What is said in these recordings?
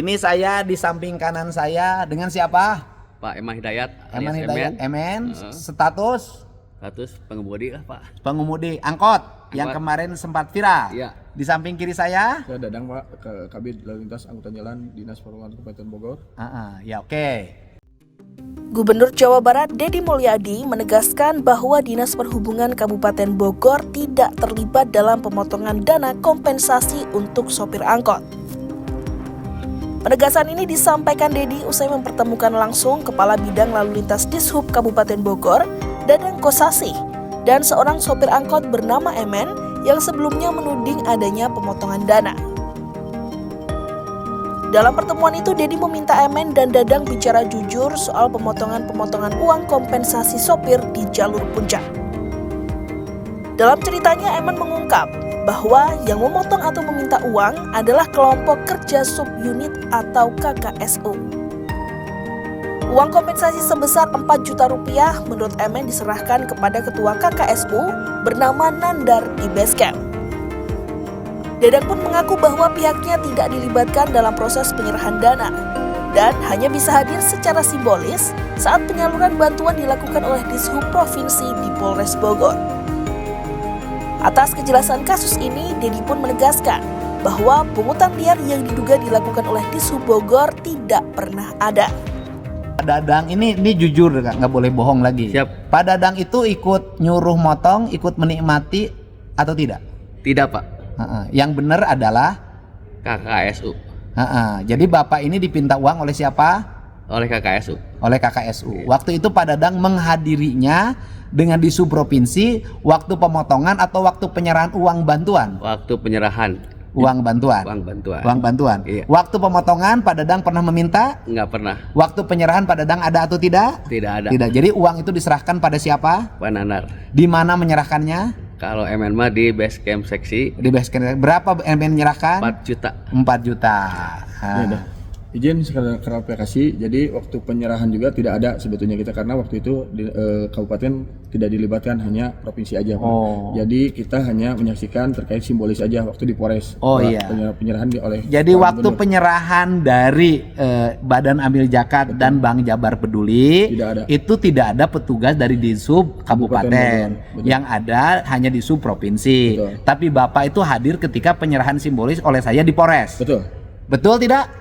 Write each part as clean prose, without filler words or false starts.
Ini saya di samping kanan saya dengan siapa? Pak Eman Hidayat. Eman Hidayat, Emen. Status Pengemudi lah Pak. pengemudi angkot yang kemarin sempat viral. Iya. Di samping kiri saya? Saya Dadang Pak, ke Kabid Lalu Lintas Angkutan Jalan Dinas Perhubungan Kabupaten Bogor. Ya oke. Gubernur Jawa Barat Deddy Mulyadi menegaskan bahwa Dinas Perhubungan Kabupaten Bogor tidak terlibat dalam pemotongan dana kompensasi untuk sopir angkot. Penegasan ini disampaikan Deddy usai mempertemukan langsung Kepala Bidang Lalu Lintas Dishub Kabupaten Bogor, Dadang Kosasih, dan seorang sopir angkot bernama Emen yang sebelumnya menuding adanya pemotongan dana. Dalam pertemuan itu, Deddy meminta Emen dan Dadang bicara jujur soal pemotongan uang kompensasi sopir di jalur puncak. Dalam ceritanya, Emen mengungkap bahwa yang memotong atau meminta uang adalah kelompok kerja subunit atau KKSU. Uang kompensasi sebesar 4 juta rupiah menurut Emen diserahkan kepada ketua KKSU bernama Nandar di Basecamp. Dadang pun mengaku bahwa pihaknya tidak dilibatkan dalam proses penyerahan dana dan hanya bisa hadir secara simbolis saat penyaluran bantuan dilakukan oleh Dishub Provinsi di Polres Bogor. Atas kejelasan kasus ini, Deddy pun menegaskan bahwa pungutan liar yang diduga dilakukan oleh Dishub Bogor tidak pernah ada. Pak Dadang ini jujur nggak boleh bohong lagi. Siap. Pak Dadang itu ikut nyuruh motong, ikut menikmati atau tidak? Tidak Pak. Yang benar adalah KKSU. Jadi Bapak ini dipinta uang oleh siapa? Oleh KKSU. Oleh KKSU. Iya. Waktu itu Pak Dadang menghadirinya dengan Dishub Provinsi waktu pemotongan atau waktu penyerahan uang bantuan? Waktu penyerahan Uang bantuan. Uang bantuan. Iya. Iya. Waktu pemotongan Pak Dadang pernah meminta? Enggak pernah. Waktu penyerahan Pak Dadang ada atau tidak? Tidak ada. Tidak. Jadi uang itu diserahkan pada siapa? Pak Nandar. Di mana menyerahkannya? Kalau MN mah di Basecamp seksi Di Basecamp. Berapa MN menyerahkan? 4 juta. 4 juta. Ya udah. Izin sekarang klarifikasi. Jadi waktu penyerahan juga tidak ada sebetulnya kita karena waktu itu di, kabupaten tidak dilibatkan, hanya provinsi aja Pak. Oh. Jadi kita hanya menyaksikan terkait simbolis aja waktu di Polres. Oh, Pak, iya. Penyerahan oleh Jadi Pak waktu Gubernur. penyerahan dari Badan Amil Zakat dan Bank Jabar Peduli Tidak ada. itu tidak ada petugas dari Dishub Kabupaten. Bogor. Betul. Yang ada hanya Dishub Provinsi. Betul. Tapi Bapak itu hadir ketika penyerahan simbolis oleh saya di Polres. Betul. Betul tidak?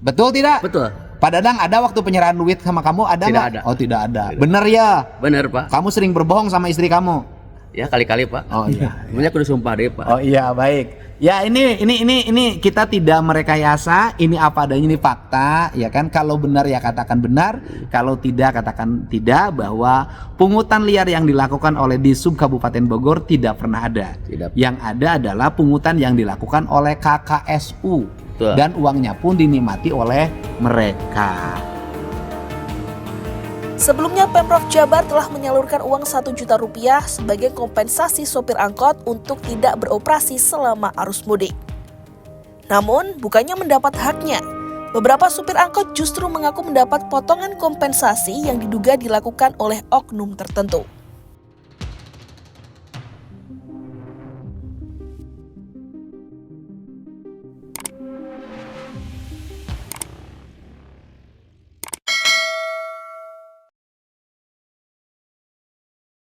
Betul tidak? Betul. Pak Dadang, ada waktu penyerahan duit sama kamu ada Tidak nggak? ada. Oh tidak ada. Tidak. Bener ya? Benar Pak. Kamu sering berbohong sama istri kamu? Ya kali-kali Pak. Oh iya. Banyak udah sumpah deh Pak. Oh iya, baik. Ya ini kita tidak merekayasa, ini apa adanya, ini fakta, ya kan? Kalau benar ya katakan benar, kalau tidak katakan tidak, bahwa pungutan liar yang dilakukan oleh Dishub Kabupaten Bogor tidak pernah ada. Tidak. Yang ada adalah pungutan yang dilakukan oleh KKSU. Betul. Dan uangnya pun dinikmati oleh mereka. Sebelumnya Pemprov Jabar telah menyalurkan uang 1 juta rupiah sebagai kompensasi sopir angkot untuk tidak beroperasi selama arus mudik. Namun, bukannya mendapat haknya, beberapa supir angkot justru mengaku mendapat potongan kompensasi yang diduga dilakukan oleh oknum tertentu.